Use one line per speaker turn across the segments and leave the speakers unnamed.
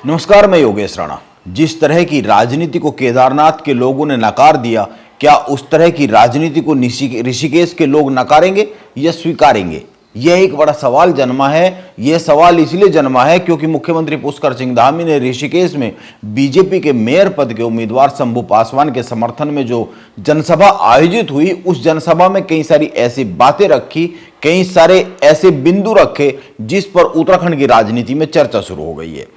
नमस्कार, मैं योगेश राणा। जिस तरह की राजनीति को केदारनाथ के लोगों ने नकार दिया, क्या उस तरह की राजनीति को ऋषिकेश के लोग नकारेंगे या स्वीकारेंगे? यह एक बड़ा सवाल जन्मा है। यह सवाल इसलिए जन्मा है क्योंकि मुख्यमंत्री पुष्कर सिंह धामी ने ऋषिकेश में बीजेपी के मेयर पद के उम्मीदवार शंभू पासवान के समर्थन में जो जनसभा आयोजित हुई, उस जनसभा में कई सारी ऐसी बातें रखी, कई सारे ऐसे बिंदु रखे जिस पर उत्तराखंड की राजनीति में चर्चा शुरू हो गई है।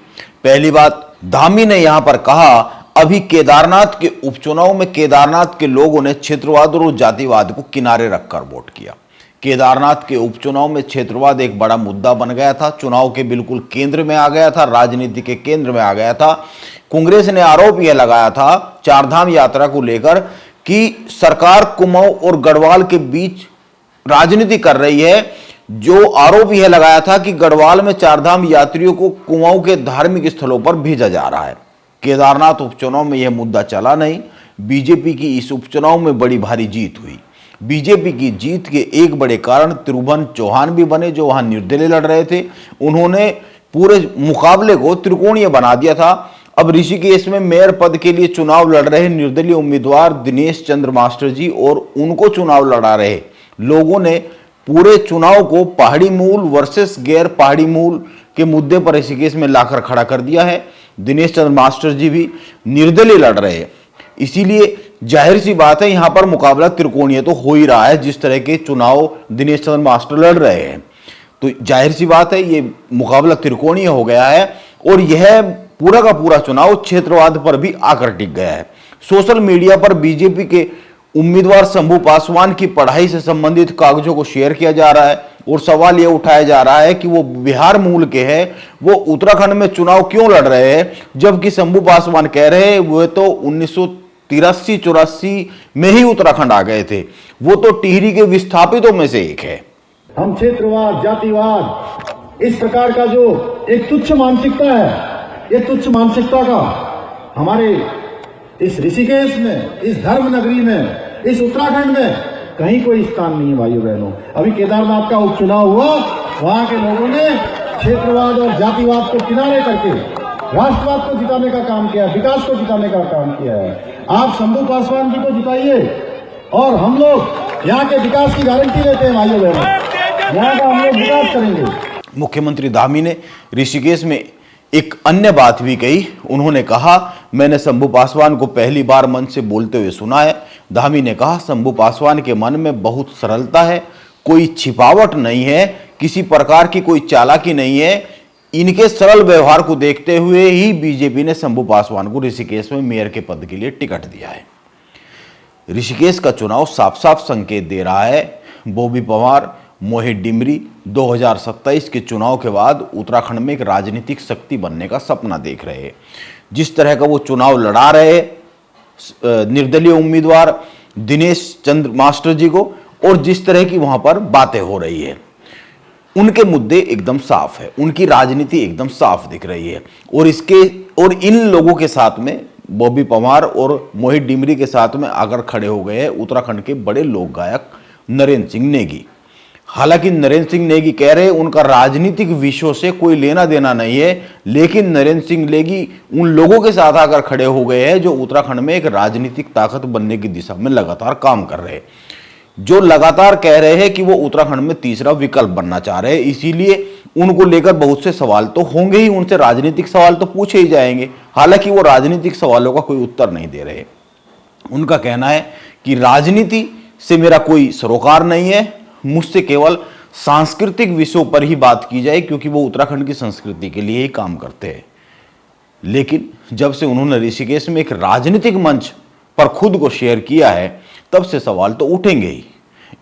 पहली बात, धामी ने यहां पर कहा, अभी केदारनाथ के उपचुनाव में केदारनाथ के लोगों ने क्षेत्रवाद और जातिवाद को किनारे रखकर वोट किया। केदारनाथ के उपचुनाव में क्षेत्रवाद एक बड़ा मुद्दा बन गया था, चुनाव के बिल्कुल केंद्र में आ गया था, राजनीति के केंद्र में आ गया था। कांग्रेस ने आरोप यह लगाया था चारधाम यात्रा को लेकर कि सरकार कुमाऊं और गढ़वाल के बीच राजनीति कर रही है। जो आरोप यह लगाया था कि गढ़वाल में चारधाम यात्रियों को कुमाऊं के धार्मिक स्थलों पर भेजा जा रहा है। केदारनाथ उपचुनाव में यह मुद्दा चला नहीं। बीजेपी की इस उपचुनाव में बड़ी भारी जीत हुई। बीजेपी की जीत के एक बड़े कारण त्रिभुवन चौहान भी बने, जो वहां निर्दलीय लड़ रहे थे। उन्होंने पूरे मुकाबले को त्रिकोणीय बना दिया था। अब ऋषिकेश में मेयर पद के लिए चुनाव लड़ रहे निर्दलीय उम्मीदवार दिनेश चंद्र मास्टर जी और उनको चुनाव लड़ा रहे लोगों ने पूरे चुनाव को पहाड़ी मूल वर्सेस गैर पहाड़ी मूल के मुद्दे पर ऋषिकेश में लाकर खड़ा कर दिया है। दिनेश चंद्र मास्टर जी भी निर्दलीय लड़ रहे हैं, इसीलिए जाहिर सी बात है यहां पर मुकाबला त्रिकोणीय तो हो ही रहा है। जिस तरह के चुनाव दिनेश चंद्र मास्टर लड़ रहे हैं, तो जाहिर सी बात है ये मुकाबला त्रिकोणीय हो गया है और यह पूरा का पूरा चुनाव क्षेत्रवाद पर भी आकर टिक गया है। सोशल मीडिया पर बीजेपी के उम्मीदवार शंभू पासवान की पढ़ाई से संबंधित कागजों को शेयर किया जा रहा है और सवाल यह उठाया जा रहा है कि वो बिहार मूल के हैं, वो उत्तराखंड में चुनाव क्यों लड़ रहे हैं, जबकि शंभू पासवान कह रहे हैं वो तो 1983-84 में ही उत्तराखंड आ गए थे, वो तो टिहरी के विस्थापितों में से एक है।
हम क्षेत्रवाद, जातिवाद, इस प्रकार का जो एक तुच्छ मानसिकता है, ये तुच्छ मानसिकता का हमारे इस ऋषिकेश में, इस धर्म नगरी में, इस उत्तराखंड में कहीं कोई स्थान नहीं है। भाइयों बहनों, अभी केदारनाथ का उपचुनाव हुआ, वहां के लोगों ने क्षेत्रवाद और जातिवाद को किनारे करके राष्ट्रवाद को जिताने का काम किया है, विकास को जिताने का काम किया है। आप शंभू पासवान जी को जिताइए और हम लोग यहाँ के विकास की गारंटी लेते हैं। भाइयों बहनों, यहाँ का हम लोग विकास करेंगे।
मुख्यमंत्री धामी ने ऋषिकेश में एक अन्य बात भी कही। उन्होंने कहा, मैंने शंभू पासवान को पहली बार मन से बोलते हुए सुना है। धामी ने कहा, शंभू पासवान के मन में बहुत सरलता है, कोई छिपावट नहीं है, किसी प्रकार की कोई चालाकी नहीं है। इनके सरल व्यवहार को देखते हुए ही बीजेपी ने शंभू पासवान को ऋषिकेश में मेयर के पद के लिए टिकट दिया है। ऋषिकेश का चुनाव साफ साफ संकेत दे रहा है, बॉबी पवार, मोहित डिमरी 2027 के चुनाव के बाद उत्तराखंड में एक राजनीतिक शक्ति बनने का सपना देख रहे हैं। जिस तरह का वो चुनाव लड़ा रहे निर्दलीय उम्मीदवार दिनेश चंद्र मास्टर जी को, और जिस तरह की वहां पर बातें हो रही है, उनके मुद्दे एकदम साफ है, उनकी राजनीति एकदम साफ दिख रही है। और इन लोगों के साथ में बॉबी पवार और मोहित डिमरी के साथ में आकर खड़े हो गए हैं उत्तराखंड के बड़े लोक गायक नरेंद्र सिंह नेगी। हालांकि नरेंद्र सिंह नेगी कह रहे हैं उनका राजनीतिक विषयों से कोई लेना देना नहीं है, लेकिन नरेंद्र सिंह नेगी उन लोगों के साथ आकर खड़े हो गए हैं जो उत्तराखंड में एक राजनीतिक ताकत बनने की दिशा में लगातार काम कर रहे हैं, जो लगातार कह रहे हैं कि वो उत्तराखंड में तीसरा विकल्प बनना चाह रहे हैं। इसीलिए उनको लेकर बहुत से सवाल तो होंगे ही, उनसे राजनीतिक सवाल तो पूछे ही जाएंगे। हालांकि वो राजनीतिक सवालों का कोई उत्तर नहीं दे रहे। उनका कहना है कि राजनीति से मेरा कोई सरोकार नहीं है, मुझसे केवल सांस्कृतिक विषयों पर ही बात की जाए, क्योंकि वो उत्तराखंड की संस्कृति के लिए ही काम करते हैं। लेकिन जब से उन्होंने ऋषिकेश में एक राजनीतिक मंच पर खुद को शेयर किया है, तब से सवाल तो उठेंगे ही।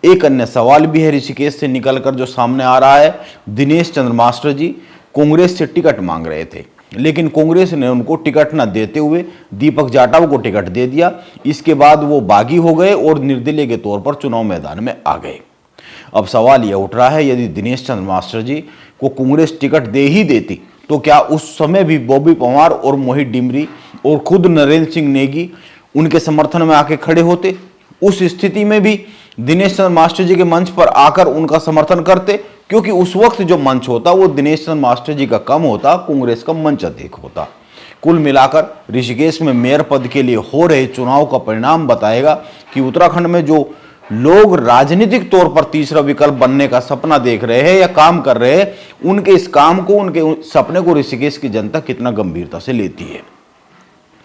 एक अन्य सवाल भी है ऋषिकेश से निकलकर जो सामने आ रहा है। दिनेश चंद्र मास्टर जी कांग्रेस से टिकट मांग रहे थे, लेकिन कांग्रेस ने उनको टिकट न देते हुए दीपक जाटव को टिकट दे दिया। इसके बाद वो बागी हो गए और निर्दलीय के तौर पर चुनाव मैदान में आ गए। अब सवाल यह उठ रहा है, यदि दिनेश चंद्र मास्टर जी को कांग्रेस टिकट दे ही देती तो क्या उस समय भी बॉबी पवार और मोहित डिमरी और खुद नरेंद्र सिंह नेगी उनके समर्थन में आके खड़े होते? उस स्थिति में भी दिनेश चंद्र मास्टर जी के मंच पर आकर उनका समर्थन करते, क्योंकि उस वक्त जो मंच होता वो दिनेश चंद्र मास्टर जी का कम होता, कांग्रेस का मंच अधिक होता। कुल मिलाकर ऋषिकेश में मेयर पद के लिए हो रहे चुनाव का परिणाम बताएगा कि उत्तराखंड में जो लोग राजनीतिक तौर पर तीसरा विकल्प बनने का सपना देख रहे हैं या काम कर रहे हैं, उनके इस काम को, उनके सपने को ऋषिकेश की जनता कितना गंभीरता से लेती है।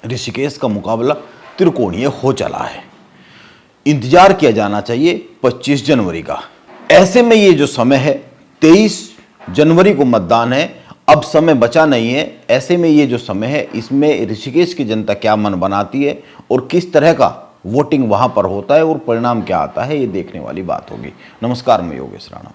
ऋषिकेश का मुकाबला त्रिकोणीय हो चला है। इंतजार किया जाना चाहिए 25 जनवरी का। ऐसे में ये जो समय है, 23 जनवरी को मतदान है, अब समय बचा नहीं है। ऐसे में ये जो समय है, इसमें ऋषिकेश की जनता क्या मन बनाती है और किस तरह का वोटिंग वहां पर होता है और परिणाम क्या आता है, ये देखने वाली बात होगी। नमस्कार, मैं योगेश राणा।